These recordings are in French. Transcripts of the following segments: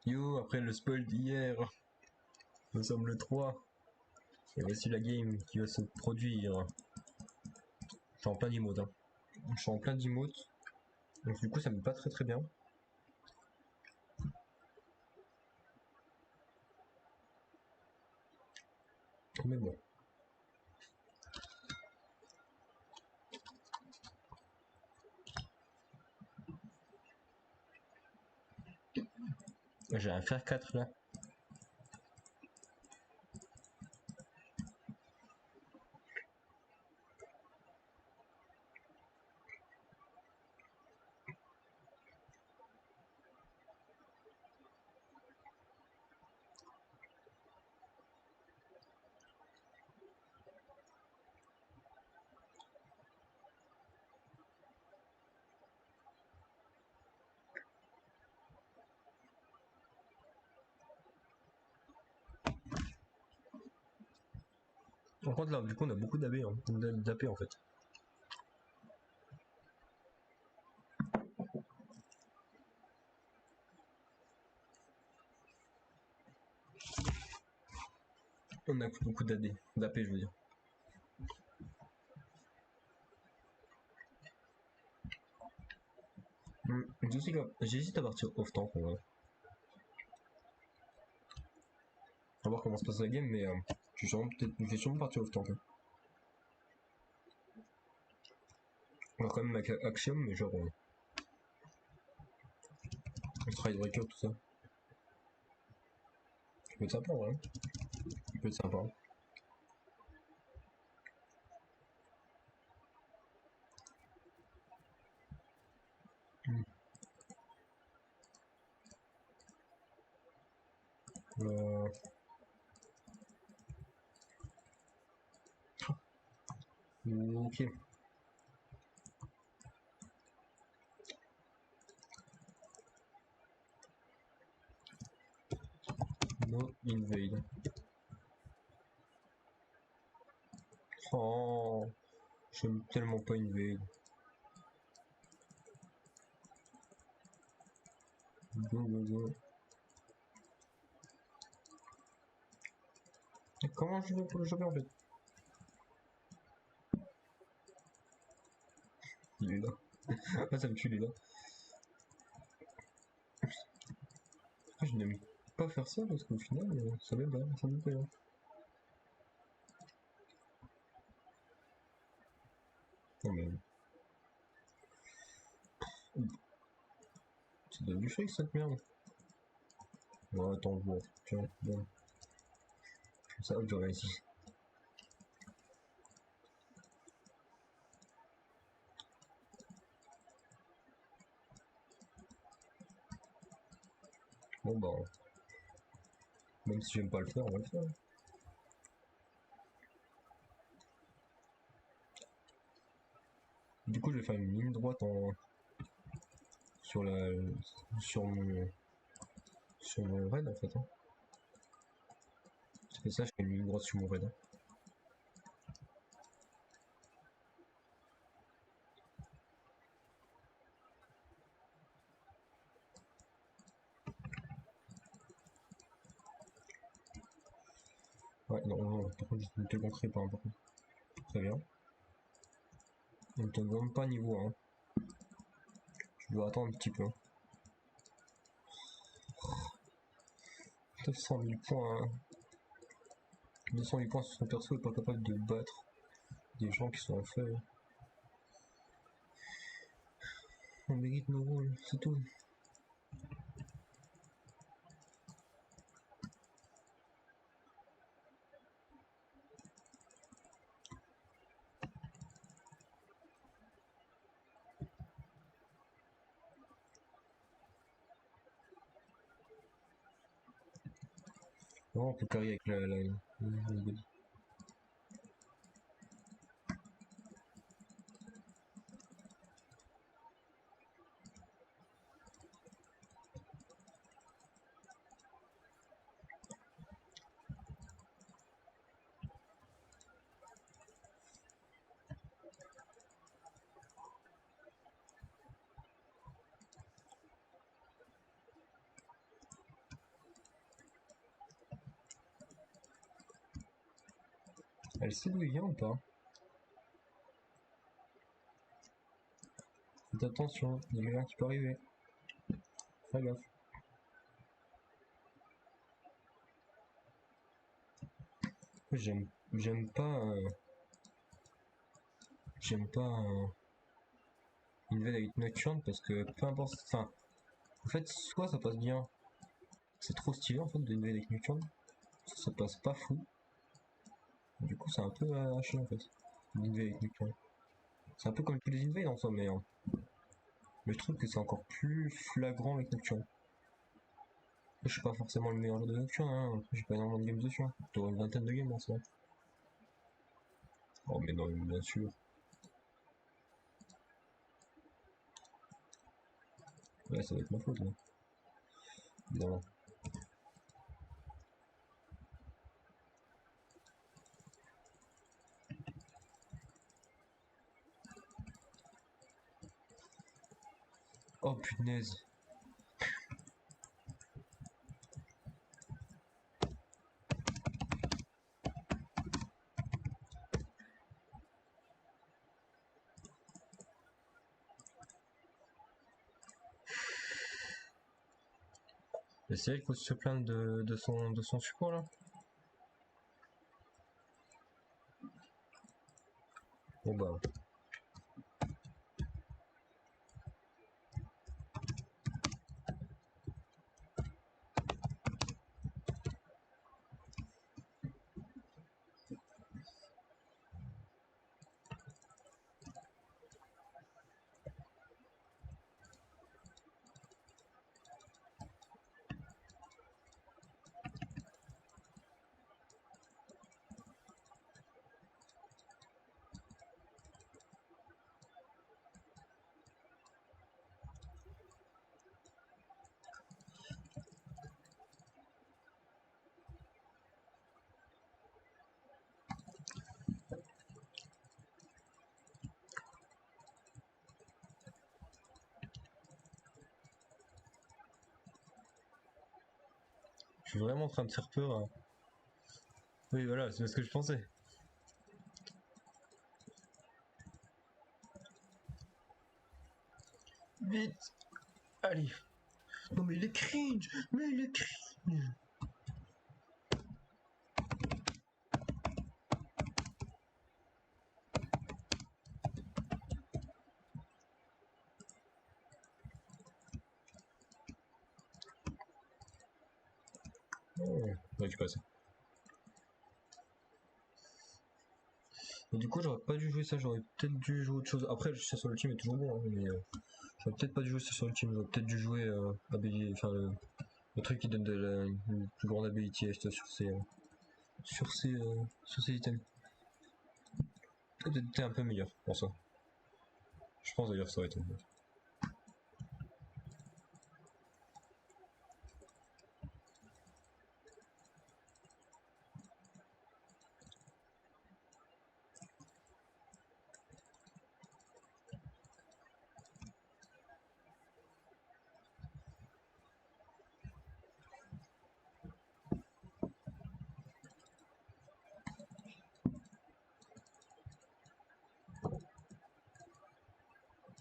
Yo, après le spoil d'hier, nous sommes le 3. Et voici la game qui va se produire. Je suis en plein d'emotes. Hein. Je suis en plein d'emotes. Donc du coup ça me va pas très bien. Mais bon. J'ai un fer 4 là. Par contre là du coup on a beaucoup d'AB hein. d'AP en fait. On a beaucoup d'AD, d'AP je veux dire. J'hésite à partir off tank en vrai. On va voir comment se passe la game mais je vais sûrement partir off tank. Hein. Alors quand même avec Axiom mais genre Strikebreaker tout ça. Ça peut être sympa ouais. Ça peut être sympa. Ok. No invade. Oh, j'aime tellement pas invade. Go. Et comment je vais pour le choper en fait? Il est là. Ah, ça me tue, il est là. Ah, je n'aime pas faire ça parce qu'au final, ça m'aide pas, ça me plaît. Non mais. C'est devenu fake cette merde. Ouais, attends, bon, tiens, bon. Ça, je réussis. Bon bah. Même si j'aime pas le faire, on va le faire. Du coup, je vais faire une ligne droite en. Sur la. Sur mon. Sur mon raid en fait. Hein. C'est ça, je fais une ligne droite sur mon raid. Hein. Ouais, non, par contre, je ne te manquerai pas, hein, par contre. Très bien. On ne te demande pas niveau 1. Je dois attendre un petit peu. 900 000 points. 200 000 points sur son perso est pas capable de battre des gens qui sont en fait. On mérite nos rôles, c'est tout. Non, on peut carry avec la body. Elle sait d'où il vient ou pas? Faites attention, il y a quelqu'un qui peut arriver. Fais gaffe. J'aime pas Invade avec Nocturne parce que peu importe, enfin, en fait, soit ça passe bien, c'est trop stylé en fait de Invade avec Nocturne, ça passe pas fou. Du coup, c'est un peu haché en fait, d'Invade avec Nocturne. C'est un peu comme tous les Invade en soi, mais je trouve que c'est encore plus flagrant avec Nocturne. Je suis pas forcément le meilleur joueur de Nocturne, hein. J'ai pas énormément de games dessus, hein. J'aurais une vingtaine de games en soi. Oh, mais non, bien sûr. Ouais, ça va être ma faute là. Évidemment. Oh punaise. Mais c'est elle qu'il faut se plaindre de son support là. Bon bah. Je suis vraiment en train de faire peur. Hein. Oui, voilà, c'est ce que je pensais. Vite. Allez. Non mais il est cringe. Mais il est cringe. Oh, ouais, je passe. Et du coup, j'aurais pas dû jouer ça, j'aurais peut-être dû jouer autre chose. Après, le chasseur ultime est toujours bon, hein, mais j'aurais peut-être pas dû jouer chasseur ultime, j'aurais peut-être dû jouer enfin, le truc qui donne une plus grande ability sur ces items. Peut-être été un peu meilleur pour ça. Je pense d'ailleurs que ça aurait été mieux.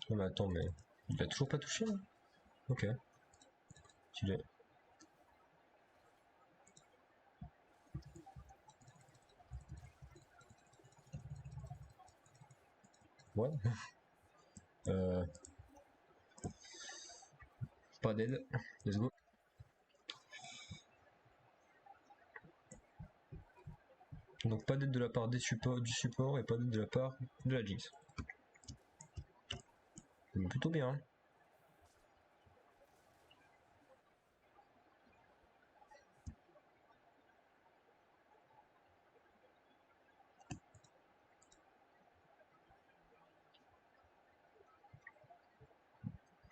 Oh, mais attends, mais il a toujours pas touché là. Ok. Tu l'as. Ouais. Euh, pas d'aide. Let's go. Donc pas d'aide de la part du support et pas d'aide de la part de la Jinx. C'est plutôt bien. Hein.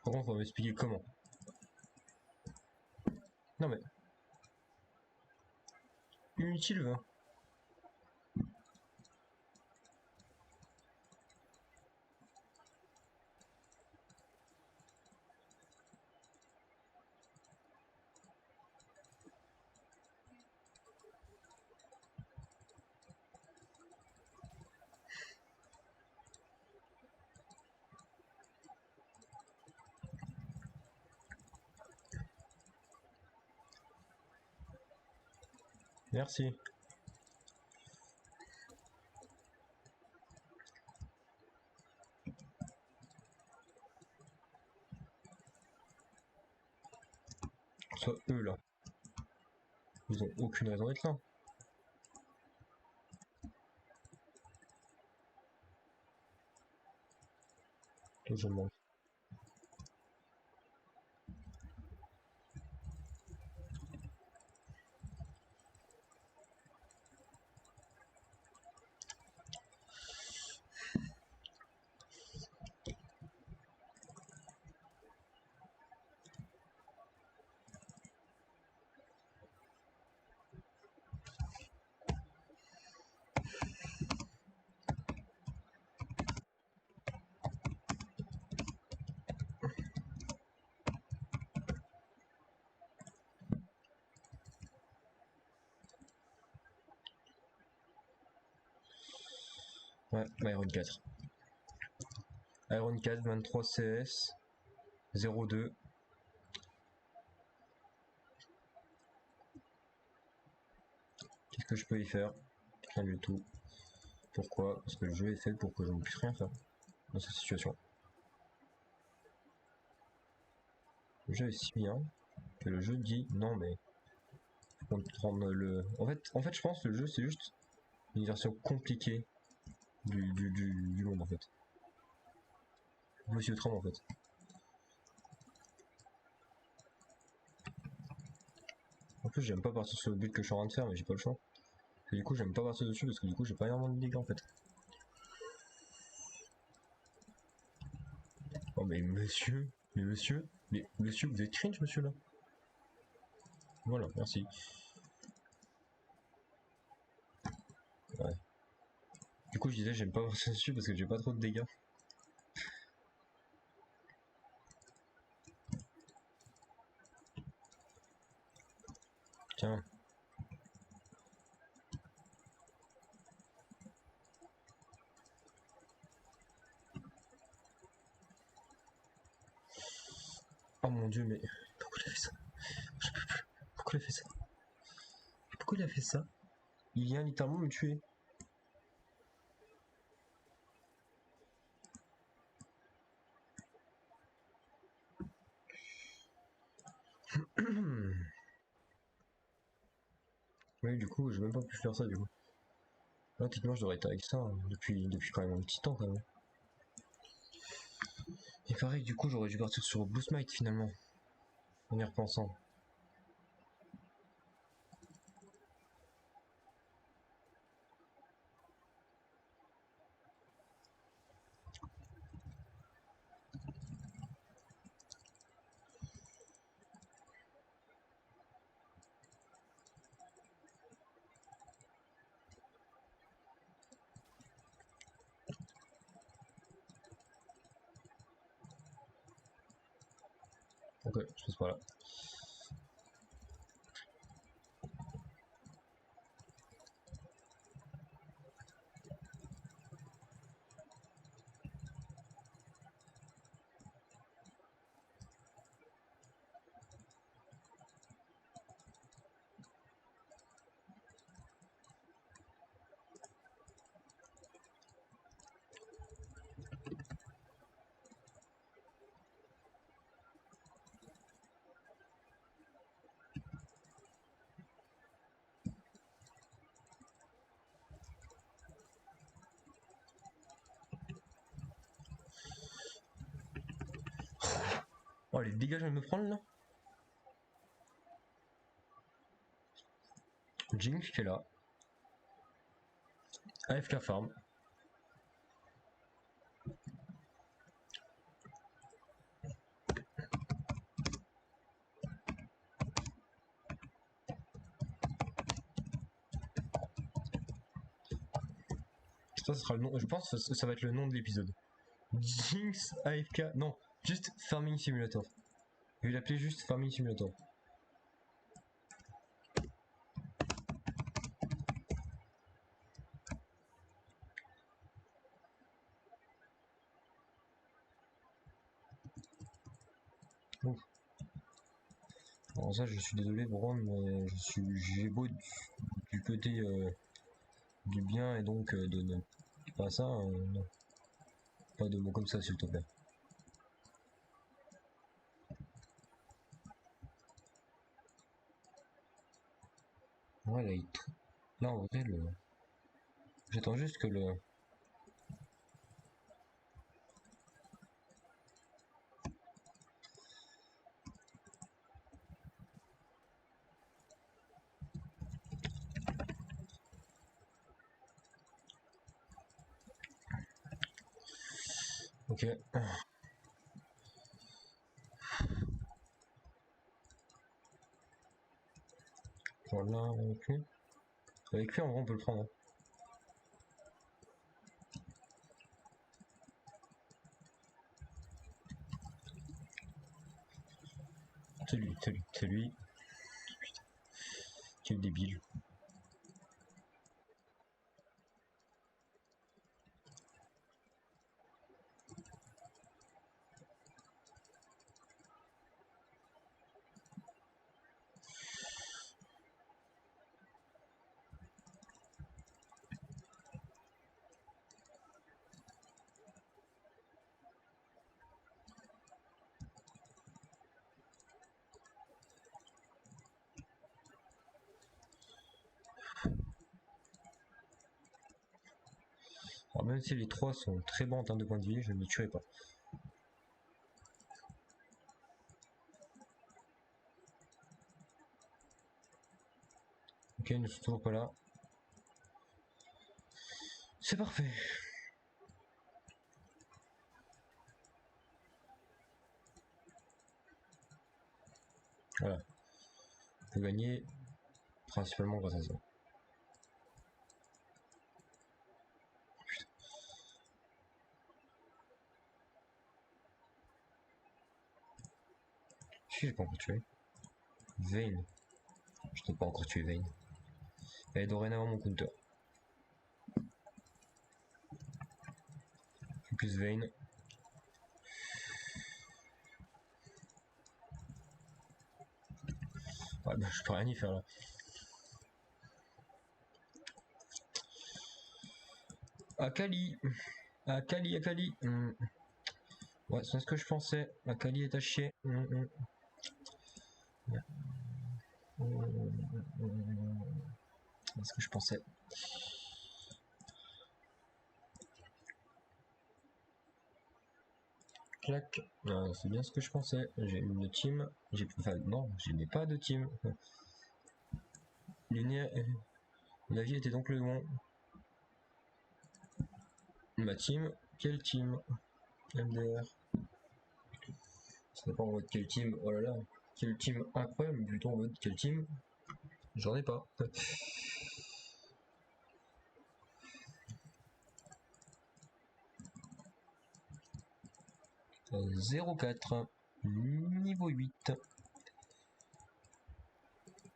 Par contre, on va m'expliquer comment. Non mais. Inutile, va. Merci. Soit eux là. Ils ont aucune raison d'être là. Toi, je manque. Ouais, Iron 4. Iron 4, 23 CS, 02. Qu'est-ce que je peux y faire? Rien du tout. Pourquoi? Parce que le jeu est fait pour que je ne puisse rien faire dans cette situation. Le jeu est si bien que le jeu dit non mais faut qu'on te rende le. En fait je pense que le jeu c'est juste une version compliquée du monde en fait. Monsieur Trump en fait. En plus j'aime pas partir sur le but que je suis en train de faire mais j'ai pas le choix. Et du coup j'aime pas partir dessus parce que du coup j'ai pas énormément de dégâts en fait. Oh mais monsieur, mais monsieur vous êtes cringe monsieur là. Voilà, merci. Ouais. Du coup je disais j'aime pas partir dessus parce que j'ai pas trop de dégâts. Tiens. Oh mon dieu mais pourquoi il a fait ça? Pourquoi il a fait ça? Pourquoi il a fait ça? Il vient littéralement me tuer. Oui, du coup, j'ai même pas pu faire ça, du coup. Là, techniquement, je devrais être avec ça hein, depuis quand même un petit temps, quand même. Et pareil, du coup, j'aurais dû partir sur Blue Smite, finalement. En y repensant. Ok, je passe par là. Oh, les dégâts, je vais me prendre, là. Jinx qui est là. AFK farm. Ça sera le nom, je pense que ça va être le nom de l'épisode. Jinx AFK, non, juste Farming Simulator. Je vais l'appeler juste Farming Simulator. Ouf. Alors ça, je suis désolé, Brown, mais j'ai beau du côté du bien et donc de ne pas ça, non. Pas de mots comme ça, s'il te plaît. Ouais, là, là, en vrai, j'attends juste que le... Ok. Voilà, avec lui. Avec lui, en vrai, on peut le prendre. C'est lui, c'est lui, c'est lui. Putain, quel débile. Alors même si les trois sont très bons en termes de points de vie, je ne les tuerai pas. Ok, ils ne sont toujours pas là. C'est parfait. Voilà. On peut gagner principalement grâce à ça. Putain. Si j'ai pas encore tué. Vayne. Je n'ai pas encore tué Vayne. Elle est dorénavant mon counter. Plus Vayne. Ouais, bah, je peux rien y faire là. Akali. Akali, Akali. Ouais, c'est ce que je pensais. Akali est à chier. C'est ce que je pensais. Clac. C'est bien ce que je pensais. J'ai une team. Enfin, non, je n'ai pas de team. La vie était donc le bon. Ma team. Quelle team? MDR. Ce n'est pas en mode quelle team. Oh là là. Quelle team incroyable. Plutôt en mode quelle team. J'en ai pas. 04. Niveau 8.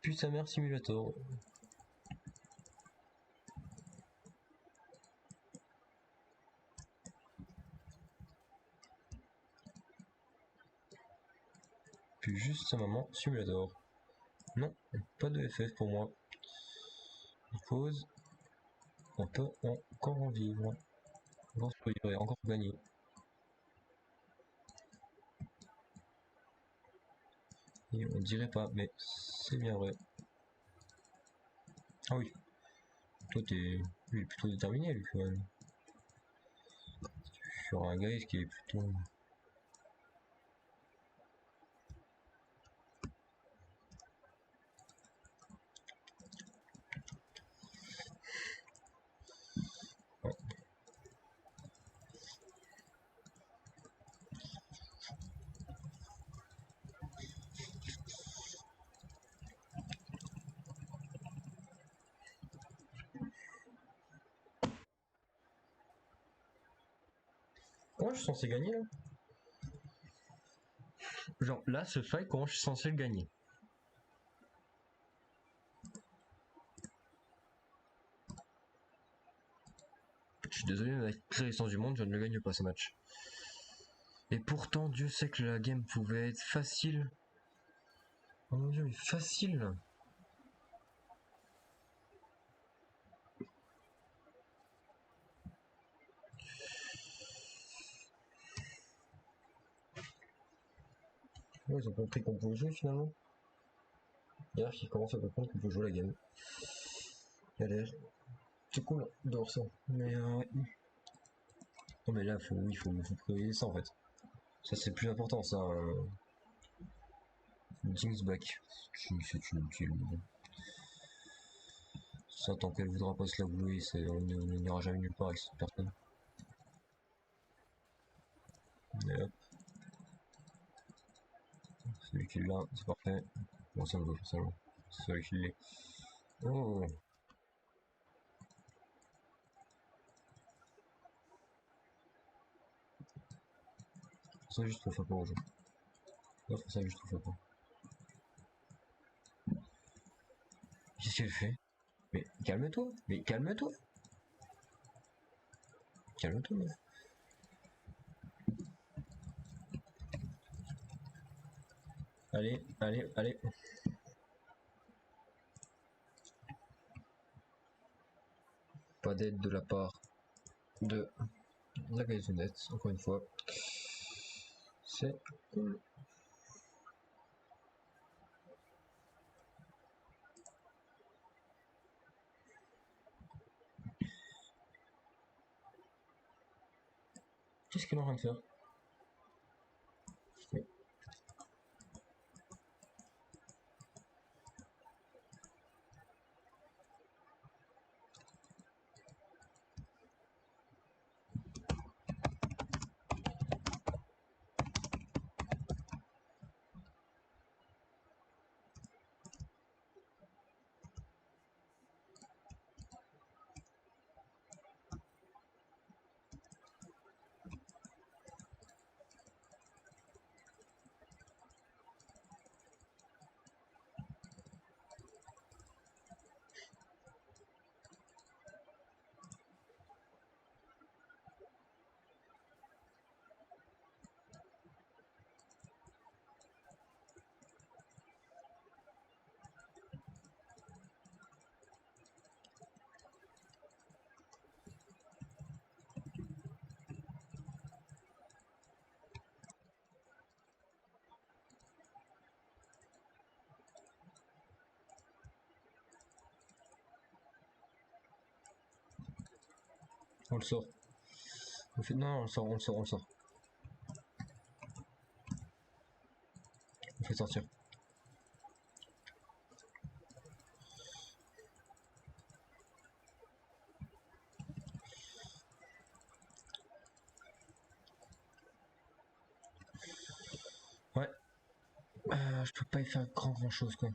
Puis sa mère simulator. Puis juste sa maman simulator. Non, pas de FF pour moi. Pause. On peut encore en vivre. Encore sourire, encore gagner. Et on dirait pas, mais c'est bien vrai. Ah oui. Toi t'es. Lui il est plutôt déterminé lui quand même. Sur un gars qui est plutôt. Ouais. Comment je suis censé gagner là? Genre là ce fight, comment je suis censé le gagner? Je suis désolé, mais avec toute la licence du monde, je ne le gagne pas ce match. Et pourtant, Dieu sait que la game pouvait être facile. Oh mon dieu, mais facile. Ouais, ils ont compris qu'on pouvait jouer finalement. D'ailleurs, ils commencent à comprendre qu'on peut jouer la game. Galère. C'est cool de voir ça. Mais ouais. Non mais là, faut, oui, faut prioriser ça en fait. Ça c'est plus important, ça. Jinx back. C'est inutile. Ça, tant qu'elle voudra pas se la vouer, on n'ira jamais nulle part avec cette personne. Et hop. Celui qui l'a, c'est parfait. Bon, ça me va forcément. C'est celui qui l'est. Oh! Ça, juste trop fait pas au jeu. Non, ça, juste trop fait pas. Qu'est-ce qu'elle fait? Mais calme-toi! Mais calme-toi! Calme-toi, meuf. Allez, allez, allez. Pas d'aide de la part de la gazonnette, encore une fois. C'est cool. Qu'est-ce qu'elle est en train de faire? Oui. On le sort. On fait... Non, on le sort, on le sort, on le sort. On fait sortir. Ouais. Je peux pas y faire grand chose quoi.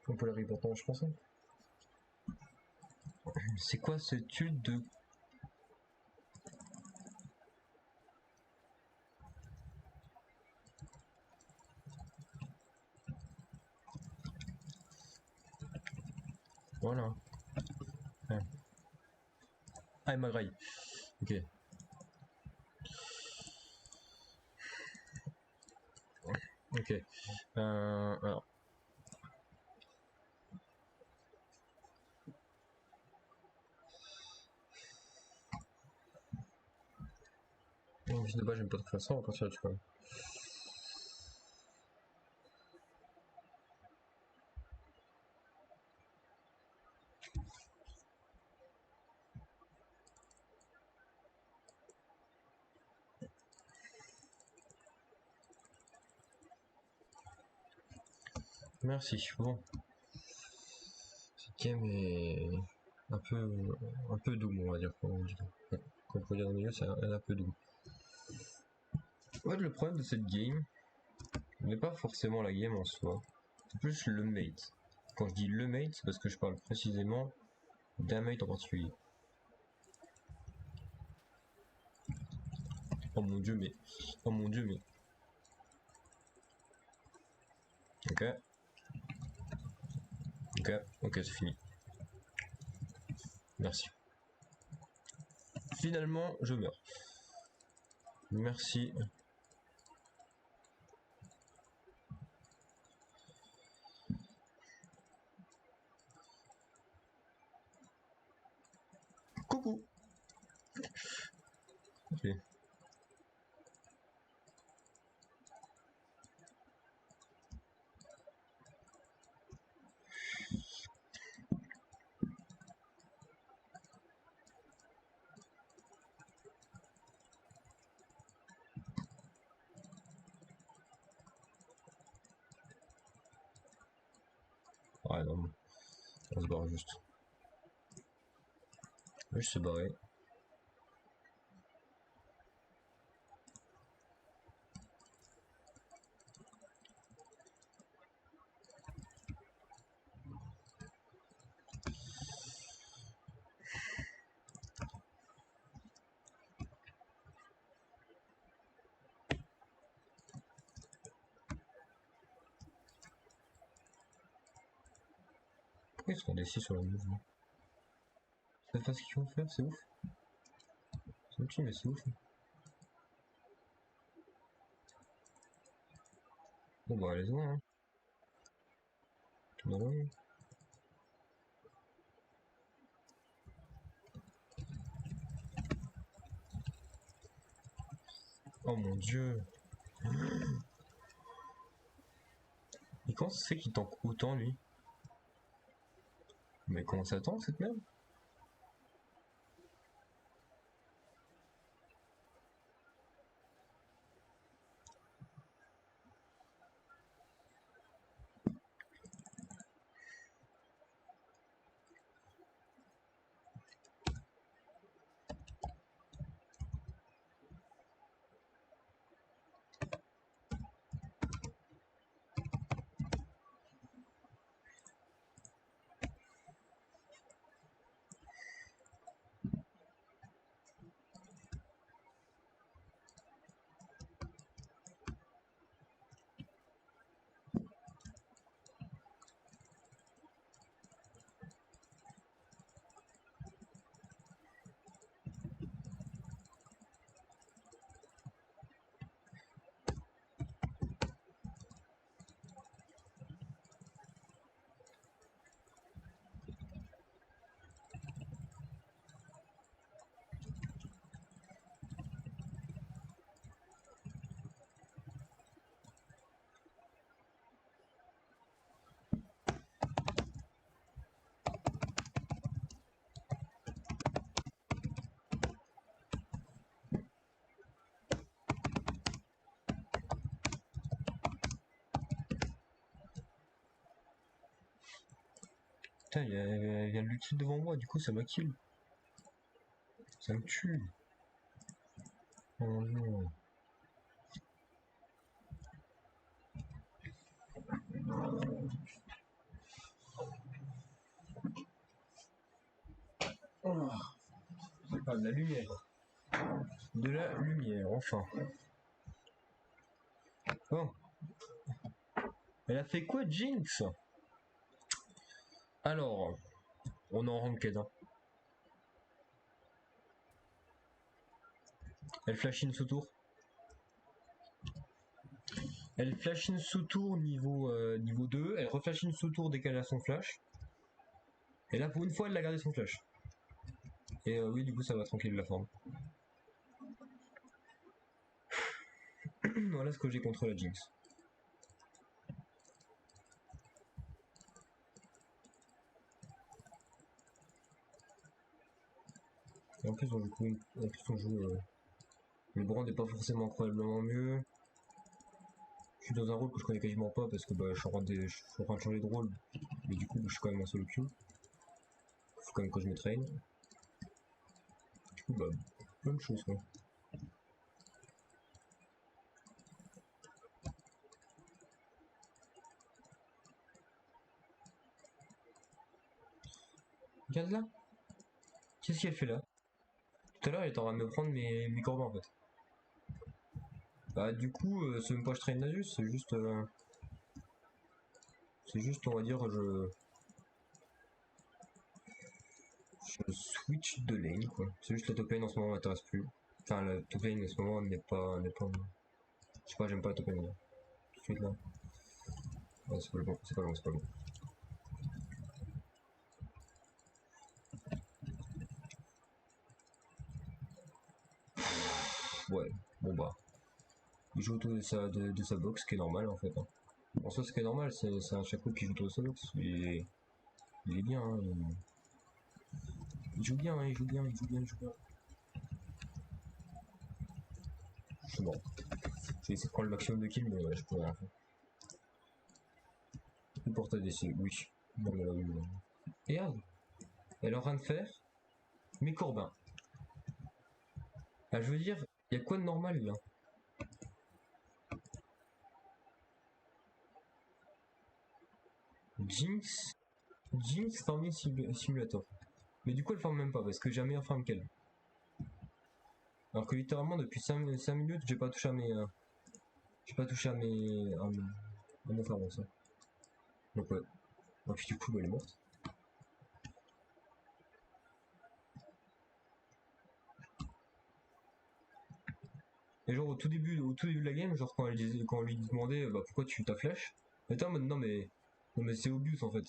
On peut la reporter, je pense. Hein. C'est quoi ce tuile de... Voilà. Ouais. Ah, elle m'a graille. Ok. Ok. Alors. En de base, j'aime pas trop faire ça, on va partir là-dessus quand même. Merci. Bon. Cette game est un peu doom, on va dire. Comme on peut dire dans le milieu, c'est un peu doom. En fait, le problème de cette game n'est pas forcément la game en soi, c'est plus le mate. Quand je dis le mate, c'est parce que je parle précisément d'un mate en particulier. Oh mon dieu, mais... Oh mon dieu, mais... Ok. Ok, ok, c'est fini. Merci. Finalement, je meurs. Merci. Coucou. Ok. Ouais, non, on se barre juste. On va juste se barrer. Pourquoi ils sont indécis sur le mouvement? C'est pas ce qu'ils vont faire, c'est ouf. C'est petit, mais c'est ouf. Bon bah allez-y, hein. Tout va bien. Oh mon dieu. Et comment ça se fait qu'il tank autant lui? Mais comment ça tank cette merde? Putain, il y a le kill devant moi, du coup ça m'a kill. Ça me tue. Oh non. Oh, c'est pas de la lumière. De la lumière, enfin. Bon. Elle a fait quoi, Jinx? Alors, on est en ranked, hein. Elle flash in sous tour. Elle flash in sous tour niveau 2. Elle reflash in sous tour dès qu'elle a son flash. Et là, pour une fois, elle a gardé son flash. Et oui, du coup, ça va tranquille la forme. Voilà ce que j'ai contre la Jinx. Et en plus, on joue. Le Brand n'est pas forcément incroyablement mieux. Je suis dans un rôle que je connais quasiment pas parce que bah, je suis en train de changer de rôle. Mais du coup, je suis quand même en solo queue. Faut quand même que je me traîne. Du coup, bah, bonne chose quoi. Regarde là. Qu'est-ce qu'elle fait là? Tout à l'heure, elle était en train de me prendre mes corbins en fait. Bah du coup, c'est même pas je traîne Nasus, c'est juste... c'est juste, on va dire, je switch de lane quoi. C'est juste la top lane en ce moment m'intéresse plus. Enfin, la top lane en ce moment n'est pas... Je sais pas, j'aime pas la top lane. Tout de suite là. Ouais, c'est pas le bon, c'est pas le bon, c'est pas le bon. Ouais, bon bah. Il joue autour de sa box, ce qui est normal en fait. Hein. En soi, ce qui est normal, c'est un Chaco qui joue autour de sa box. Il est bien, hein, il joue bien, hein, il joue bien, il joue bien, il joue bien. Je suis mort. J'ai essayé de prendre le maximum de kills, mais ouais, je pourrais rien faire. Le porte d'essai, oui. Non, mais là, oui, oui. Et regarde, elle est en train de faire mes corbins. Ah, je veux dire, il y a quoi de normal là? Jinx, Jinx Farming Simulator. Mais du coup, elle farme même pas parce que j'ai la meilleure farm qu'elle. Alors que littéralement, depuis 5 minutes, j'ai pas touché à mes. J'ai pas touché à mon farm, ça. Donc, ouais. Et puis du coup, bah, elle est morte. Et genre, au tout début de la game, genre, quand on lui demandait bah, pourquoi tu t'as flash, elle était en mode non, mais c'est obvious en fait.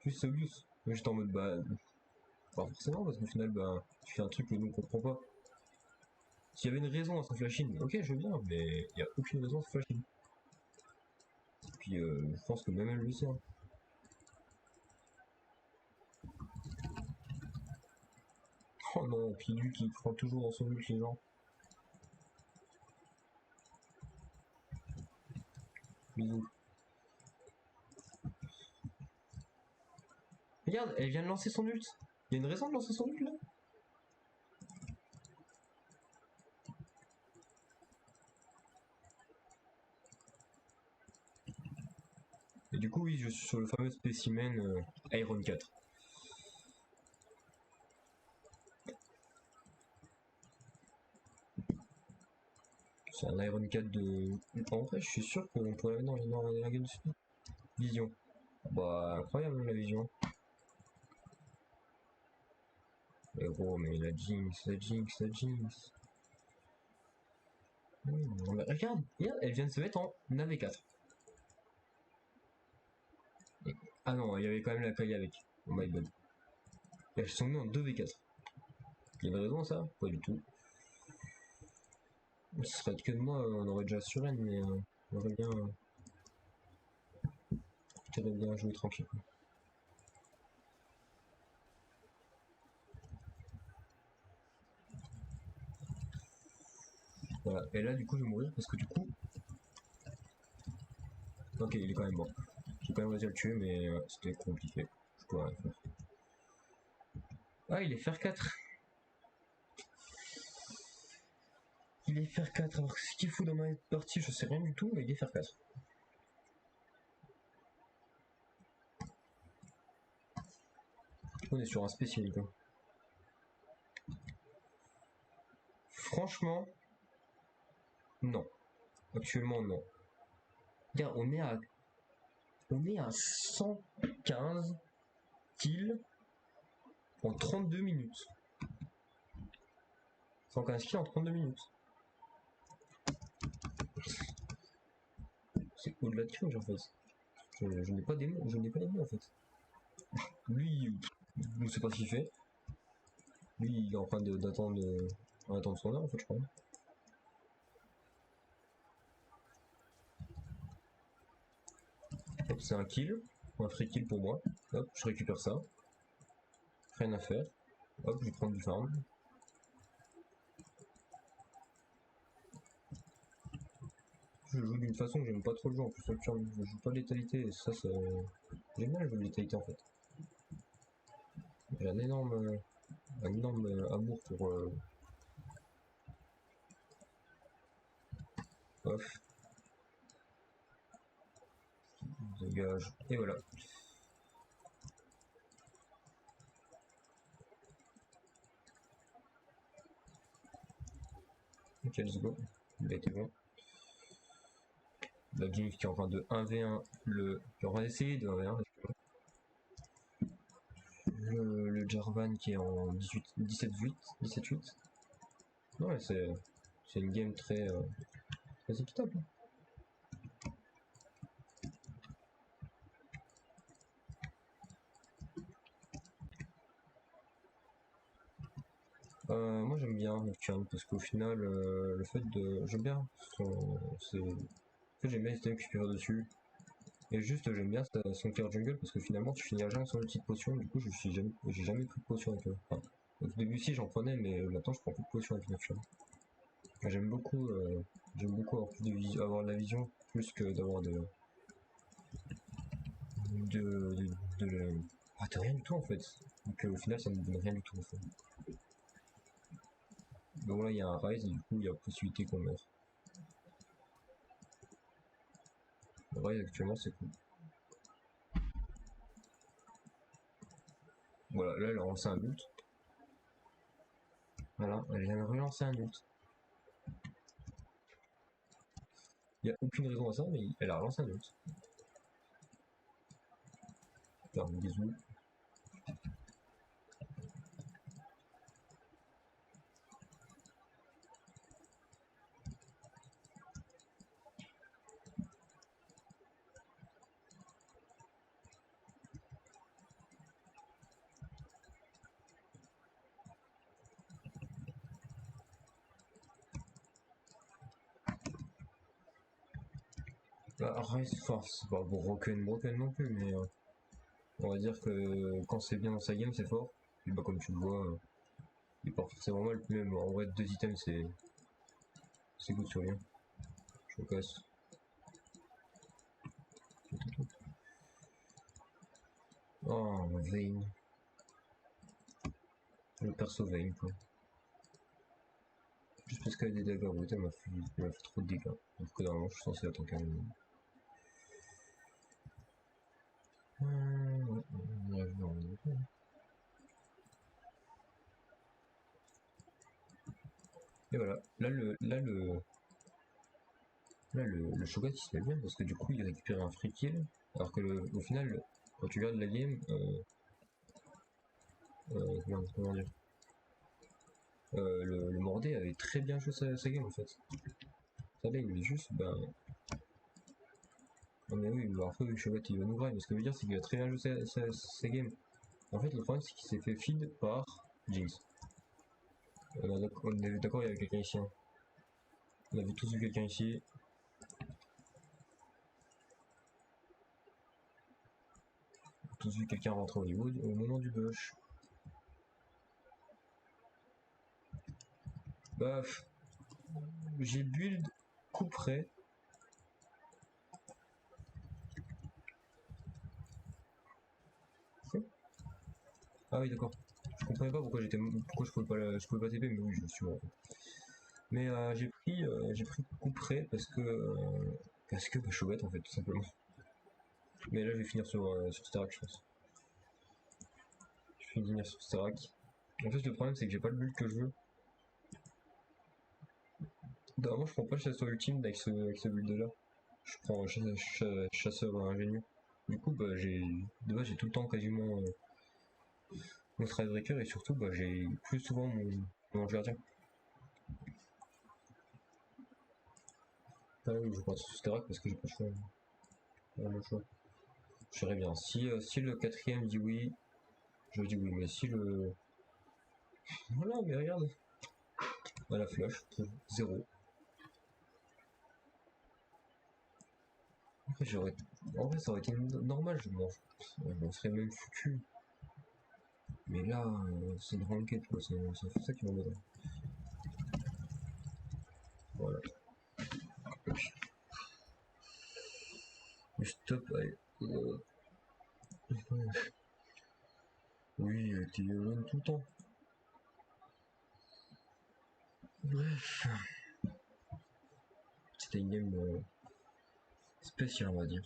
Juste c'est obvious. Moi j'étais en mode bah, pas forcément, parce qu'au final, bah, tu fais un truc que nous on comprend pas. S'il y avait une raison à son flash-in, ok, je veux bien, mais il y a aucune raison à son flash-in. Puis je pense que même elle le sait. Hein. Oh non, puis lui qui prend toujours dans son ult les gens. Bisous. Regarde, elle vient de lancer son ult. Il y a une raison de lancer son ult là? Et du coup, oui, je suis sur le fameux spécimen Iron 4. C'est un Iron 4 de. En vrai, je suis sûr qu'on pourrait la mettre dans la gueule dessus. Vision. Bah, incroyable la vision. Mais gros, mais la Jinx, la Jinx, la Jinx. Mais regarde, elle vient de se mettre en AV4. Ah non, il y avait quand même la caille avec. Oh my god. Elles sont mises en 2v4. Il y a une raison à ça? Pas du tout. Ce serait que de moi, on aurait déjà Suren, mais on aurait bien joué tranquille. Voilà, et là du coup je vais mourir parce que du coup. Ok, il est quand même mort. J'ai quand même réussi à le tuer, mais c'était compliqué. Je pourrais rien faire. Ah, il est fer 4. Il est fer 4, alors ce qu'il fout dans ma partie, je sais rien du tout, mais il est fer 4. On est sur un spécimen quoi. Franchement, non. Actuellement, non. Regarde, on est à 115 kills en 32 minutes. 115 kills en 32 minutes. C'est au-delà de cringe en fait. Je n'ai pas des mots, en fait. Lui, je ne sais pas ce qu'il fait. Lui, il est en train d'attendre son heure en fait, je crois. Hop, c'est un kill, un free kill pour moi. Hop, je récupère ça. Rien à faire. Hop, je vais prendre du farm. Je joue d'une façon que j'aime pas trop le jeu en plus. Je joue pas de létalité et ça, j'aime bien le jeu de létalité en fait. J'ai un énorme amour pour off. Dégage. Et voilà. Ok, let's go. Il a été bon. La Jinx qui est en train de 1v1 qui est en train d'essayer de 1v1. Le Jarvan qui est en 17-8. Ouais, c'est une game très équitable. Moi j'aime bien Nocturne parce qu'au final le fait de j'aime bien j'aime bien les items que je peux faire dessus et juste j'aime bien son clear jungle parce que finalement tu finiras jamais sur une petite potion. Du coup j'ai jamais pris de potion avec eux. Enfin, au début si j'en prenais mais maintenant je prends plus de potion avec Nocturne. J'aime beaucoup avoir de la vision plus que d'avoir de ah, t'as rien du tout en fait. Donc au final ça me donne rien du tout en fait. Donc là il y a un rise et du coup il y a possibilité qu'on meure. Le rise actuellement c'est cool. Voilà, là elle a lancé un ult. Voilà, elle vient de relancer un ult. Il n'y a aucune raison à ça, mais elle a relancé un ult. Faire un bisou. Bah, Rise Force, c'est pas broken non plus, mais on va dire que quand c'est bien dans sa game, c'est fort. Et bah, comme tu le vois, il est pas forcément mal. Même en vrai, 2 items, c'est good sur lui. Je me casse. Oh, Vayne. Le perso Vayne, quoi. Juste parce qu'elle a des dégâts, ouais, elle m'a fait trop de dégâts. Alors que normalement, je suis censé l'attaquer un minimum. Et voilà, le Shogat il se fait bien parce que du coup il récupère un free kill, alors que au final, quand tu regardes la game, comment dire, le Mordé avait très bien joué sa game en fait. Ça là il est juste, ben. Non mais oui, bah après le Shogat il va nous grind, mais ce que je veux dire c'est qu'il a très bien joué sa game. En fait le problème c'est qu'il s'est fait feed par Jinx. On est d'accord, il y avait quelqu'un ici. Hein. On avait tous vu quelqu'un ici. On a tous vu quelqu'un rentrer au moment du bush. Bah, j'ai build coup près. Ah oui d'accord. Je comprenais pas pourquoi pourquoi je pouvais pas TP, mais oui je suis mort. Mais j'ai pris coup près parce que bah, je suis bête en fait tout simplement. Mais là je vais finir sur Starak je pense. Je vais finir sur Starak. En fait le problème c'est que j'ai pas le build que je veux. Normalement je prends pas le chasseur ultime avec ce build là. Je prends chasseur ingénieux. Du coup bah de base j'ai tout le temps quasiment mon Threadbreaker et surtout bah j'ai plus souvent mon gardien. Ah oui je prends sur Starak parce que j'ai pas le choix. Pas le choix. Je dirais bien. Si le quatrième dit oui, je dis oui, mais si le. Voilà, mais regarde. À la flash, 0. Après, j'aurais. En vrai, ça aurait été normal, je m'en serais même foutu. Mais là, c'est une ranked, quoi. C'est ça qui m'embête. Voilà. Mais stop, allez. Oui, elle était tout le temps. Bref. C'était une game spéciale, on va dire.